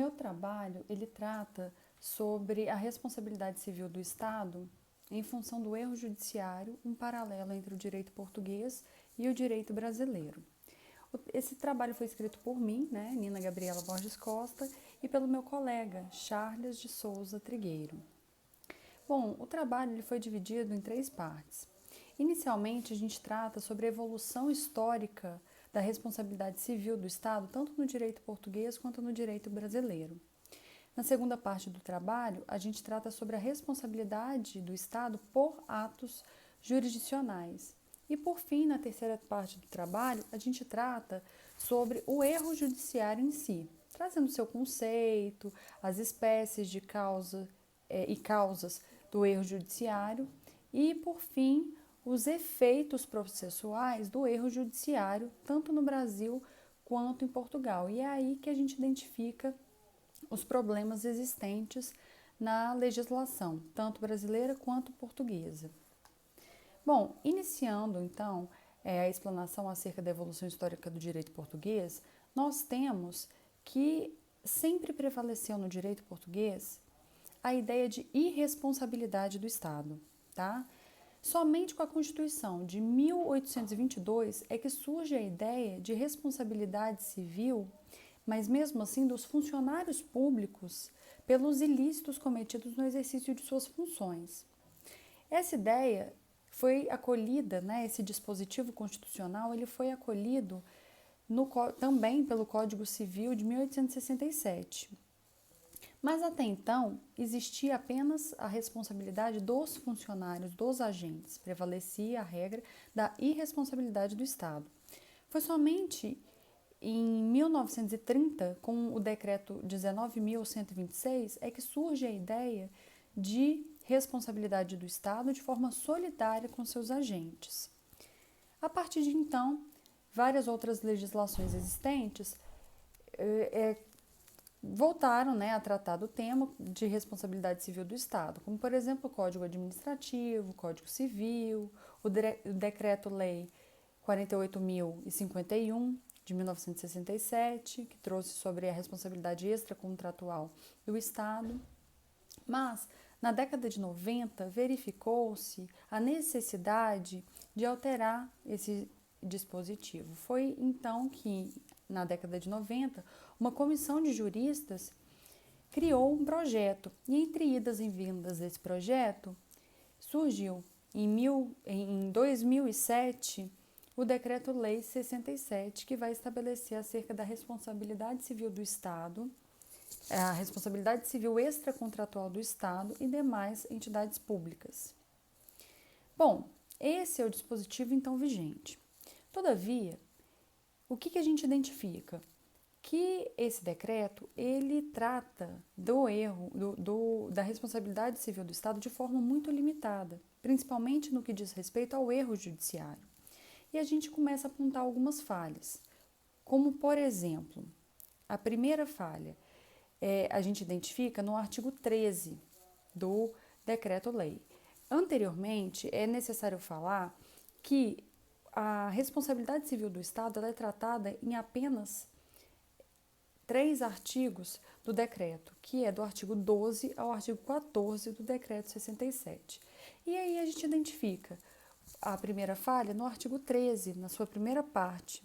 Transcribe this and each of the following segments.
meu trabalho, ele trata sobre a responsabilidade civil do Estado em função do erro judiciário, um paralelo entre o direito português e o direito brasileiro. Esse trabalho foi escrito por mim, né, Nina Gabriela Borges Costa, e pelo meu colega, Charles de Souza Trigueiro. Bom, o trabalho ele foi dividido em 3 partes. Inicialmente, a gente trata sobre a evolução histórica da responsabilidade civil do Estado, tanto no direito português quanto no direito brasileiro. Na segunda parte do trabalho, a gente trata sobre a responsabilidade do Estado por atos jurisdicionais. E, por fim, na terceira parte do trabalho, a gente trata sobre o erro judiciário em si, trazendo seu conceito, as espécies de causa e causas do erro judiciário e, por fim, os efeitos processuais do erro judiciário, tanto no Brasil quanto em Portugal. E é aí que a gente identifica os problemas existentes na legislação, tanto brasileira quanto portuguesa. Bom, iniciando então a explanação acerca da evolução histórica do direito português, nós temos que sempre prevaleceu no direito português a ideia de irresponsabilidade do Estado, tá? Somente com a Constituição de 1822 é que surge a ideia de responsabilidade civil, mas mesmo assim dos funcionários públicos pelos ilícitos cometidos no exercício de suas funções. Essa ideia foi acolhida, né, esse dispositivo constitucional, ele foi acolhido também pelo Código Civil de 1867. Mas até então, existia apenas a responsabilidade dos funcionários, dos agentes, prevalecia a regra da irresponsabilidade do Estado. Foi somente em 1930, com o decreto 19.126, é que surge a ideia de responsabilidade do Estado de forma solidária com seus agentes. A partir de então, várias outras legislações existentes voltaram, né, a tratar do tema de responsabilidade civil do Estado, como, por exemplo, o Código Administrativo, o Código Civil, o Decreto-Lei 48.051, de 1967, que trouxe sobre a responsabilidade extracontratual do Estado. Mas, na década de 90, verificou-se a necessidade de alterar esse dispositivo. Foi então que, na década de 90, uma comissão de juristas criou um projeto e, entre idas e vindas desse projeto, surgiu em 2007 o Decreto-Lei 67, que vai estabelecer acerca da responsabilidade civil do Estado, a responsabilidade civil extracontratual do Estado e demais entidades públicas. Bom, esse é o dispositivo então vigente. Todavia, o que a gente identifica? Que esse decreto, ele trata do erro, da responsabilidade civil do Estado de forma muito limitada, principalmente no que diz respeito ao erro judiciário. E a gente começa a apontar algumas falhas, como, por exemplo, a primeira falha a gente identifica no artigo 13 do Decreto-Lei. Anteriormente, é necessário falar que a responsabilidade civil do Estado ela é tratada em apenas 3 artigos do decreto, que é do artigo 12 ao artigo 14 do decreto 67. E aí a gente identifica a primeira falha no artigo 13, na sua primeira parte.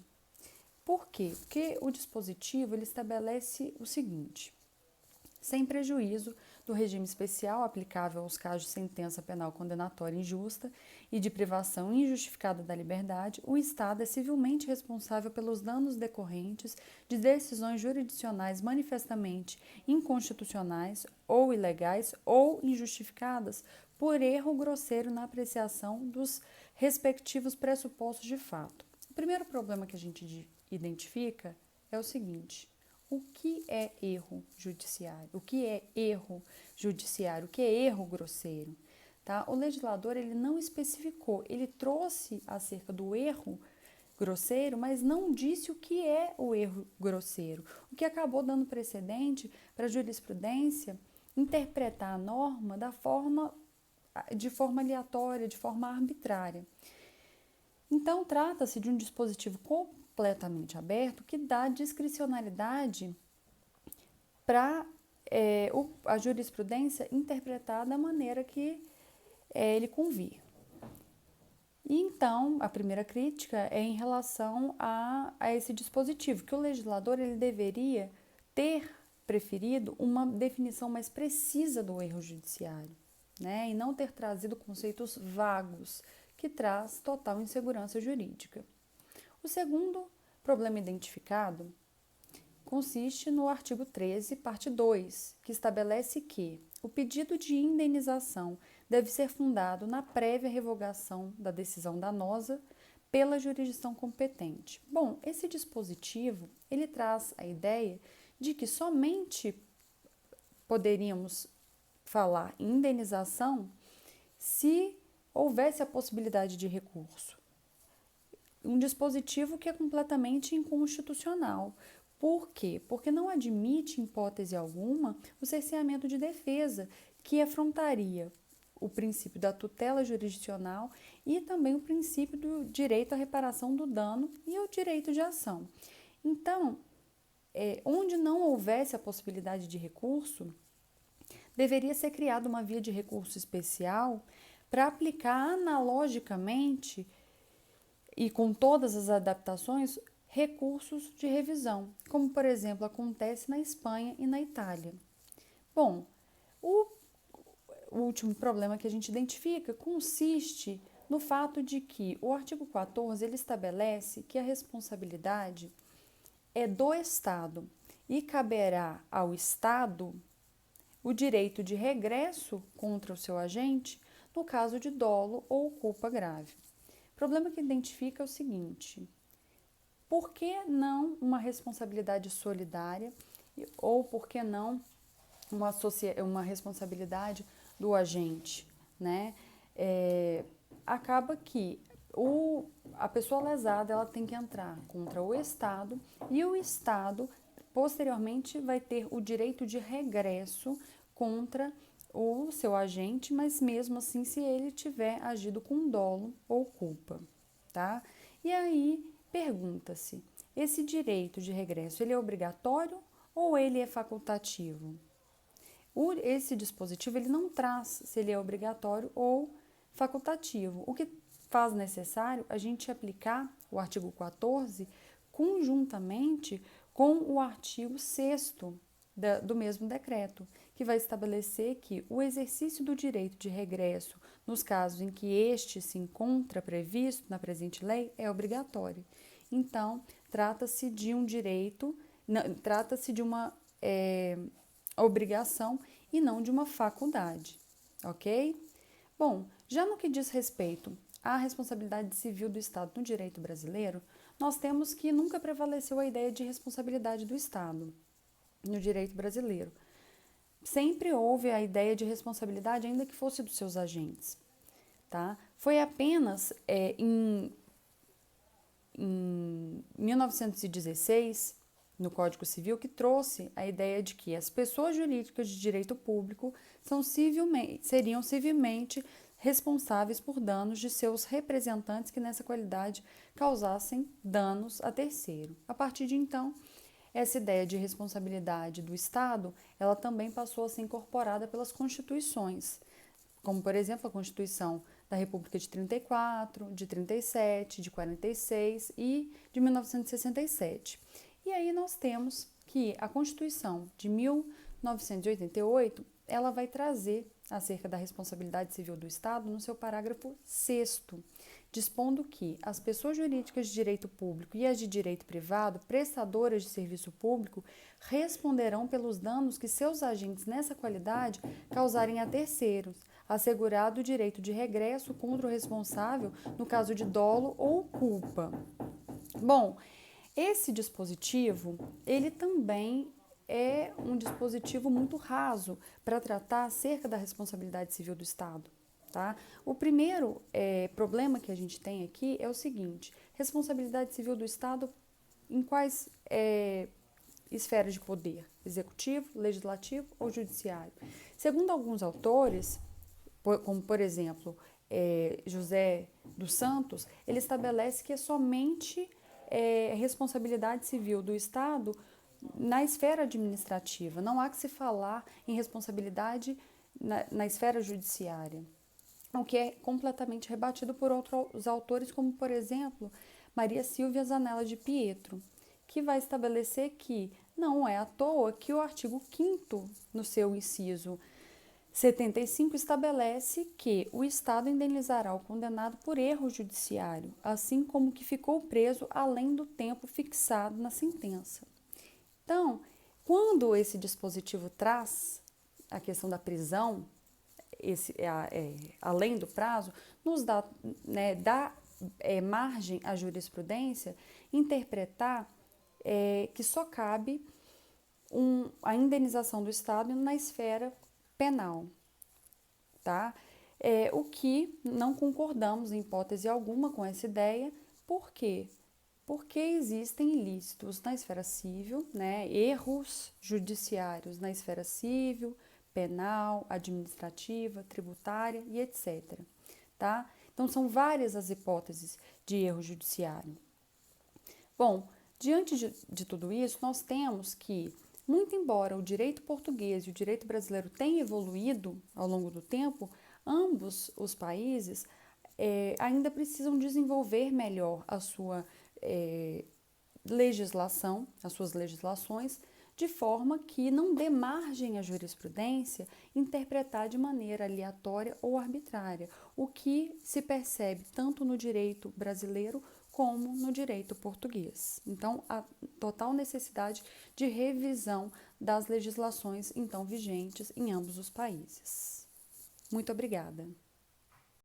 Por quê? Porque o dispositivo ele estabelece o seguinte: sem prejuízo do regime especial aplicável aos casos de sentença penal condenatória injusta e de privação injustificada da liberdade, o Estado é civilmente responsável pelos danos decorrentes de decisões jurisdicionais manifestamente inconstitucionais ou ilegais ou injustificadas por erro grosseiro na apreciação dos respectivos pressupostos de fato. O primeiro problema que a gente identifica é o seguinte: o que é erro judiciário? O que é erro judiciário? O que é erro grosseiro? Tá? O legislador ele não especificou, ele trouxe acerca do erro grosseiro, mas não disse o que é o erro grosseiro, o que acabou dando precedente para a jurisprudência interpretar a norma de forma aleatória, de forma arbitrária. Então, trata-se de um dispositivo completamente aberto que dá discricionalidade para a jurisprudência interpretar da maneira que ele convir. E então, a primeira crítica é em relação a esse dispositivo, que o legislador ele deveria ter preferido uma definição mais precisa do erro judiciário, né? E não ter trazido conceitos vagos, que traz total insegurança jurídica. O segundo problema identificado consiste no artigo 13, parte 2, que estabelece que o pedido de indenização deve ser fundado na prévia revogação da decisão danosa pela jurisdição competente. Bom, esse dispositivo, ele traz a ideia de que somente poderíamos falar em indenização se houvesse a possibilidade de recurso. Um dispositivo que é completamente inconstitucional. Por quê? Porque não admite, em hipótese alguma, o cerceamento de defesa, que afrontaria o princípio da tutela jurisdicional e também o princípio do direito à reparação do dano e o direito de ação. Então, onde não houvesse a possibilidade de recurso, deveria ser criada uma via de recurso especial para aplicar analogicamente e com todas as adaptações recursos de revisão, como, por exemplo, acontece na Espanha e na Itália. Bom, o último problema que a gente identifica consiste no fato de que o artigo 14 ele estabelece que a responsabilidade é do Estado e caberá ao Estado o direito de regresso contra o seu agente no caso de dolo ou culpa grave. O problema que identifica é o seguinte: por que não uma responsabilidade solidária ou por que não uma responsabilidade do agente, né? Acaba que a pessoa lesada ela tem que entrar contra o Estado e o Estado posteriormente vai ter o direito de regresso contra o seu agente, mas mesmo assim se ele tiver agido com dolo ou culpa, tá? E aí pergunta-se, esse direito de regresso, ele é obrigatório ou ele é facultativo? Esse dispositivo, ele não traz se ele é obrigatório ou facultativo, o que faz necessário a gente aplicar o artigo 14 conjuntamente com o artigo 6º do mesmo decreto, que vai estabelecer que o exercício do direito de regresso, nos casos em que este se encontra previsto na presente lei, é obrigatório. Então, trata-se de um direito, trata-se de uma obrigação e não de uma faculdade, ok? Bom, já no que diz respeito à responsabilidade civil do Estado no direito brasileiro, nós temos que nunca prevaleceu a ideia de responsabilidade do Estado no direito brasileiro. Sempre houve a ideia de responsabilidade, ainda que fosse dos seus agentes, tá? Foi apenas em 1916, no Código Civil, que trouxe a ideia de que as pessoas jurídicas de direito público seriam civilmente responsáveis por danos de seus representantes que nessa qualidade causassem danos a terceiro. A partir de então, essa ideia de responsabilidade do Estado, ela também passou a ser incorporada pelas constituições, como, por exemplo, a Constituição da República de 34, de 37, de 46 e de 1967. E aí nós temos que a Constituição de 1988, ela vai trazer acerca da responsabilidade civil do Estado no seu parágrafo 6º, dispondo que as pessoas jurídicas de direito público e as de direito privado, prestadoras de serviço público, responderão pelos danos que seus agentes nessa qualidade causarem a terceiros, assegurado o direito de regresso contra o responsável no caso de dolo ou culpa. Bom, esse dispositivo, ele também é um dispositivo muito raso para tratar acerca da responsabilidade civil do Estado. Tá? O primeiro problema que a gente tem aqui é o seguinte: responsabilidade civil do Estado em quais esferas de poder? Executivo, legislativo ou judiciário? Segundo alguns autores, como por exemplo José dos Santos, ele estabelece que é somente responsabilidade civil do Estado na esfera administrativa, não há que se falar em responsabilidade na esfera judiciária, o que é completamente rebatido por outros autores, como, por exemplo, Maria Silvia Zanella de Pietro, que vai estabelecer que não é à toa que o artigo 5º, no seu inciso 75, estabelece que o Estado indenizará o condenado por erro judiciário, assim como que ficou preso além do tempo fixado na sentença. Então, quando esse dispositivo traz a questão da prisão, além do prazo, nos dá, margem à jurisprudência interpretar que só cabe a indenização do Estado na esfera penal, tá? O que não concordamos em hipótese alguma com essa ideia. Por quê? Porque existem ilícitos na esfera civil, erros judiciários na esfera civil, penal, administrativa, tributária e etc. Tá? Então, são várias as hipóteses de erro judiciário. Bom, diante de tudo isso, nós temos que, muito embora o direito português e o direito brasileiro tenham evoluído ao longo do tempo, ambos os países ainda precisam desenvolver melhor a sua legislação, as suas legislações, de forma que não dê margem à jurisprudência interpretar de maneira aleatória ou arbitrária, o que se percebe tanto no direito brasileiro como no direito português. Então, há total necessidade de revisão das legislações então vigentes em ambos os países. Muito obrigada.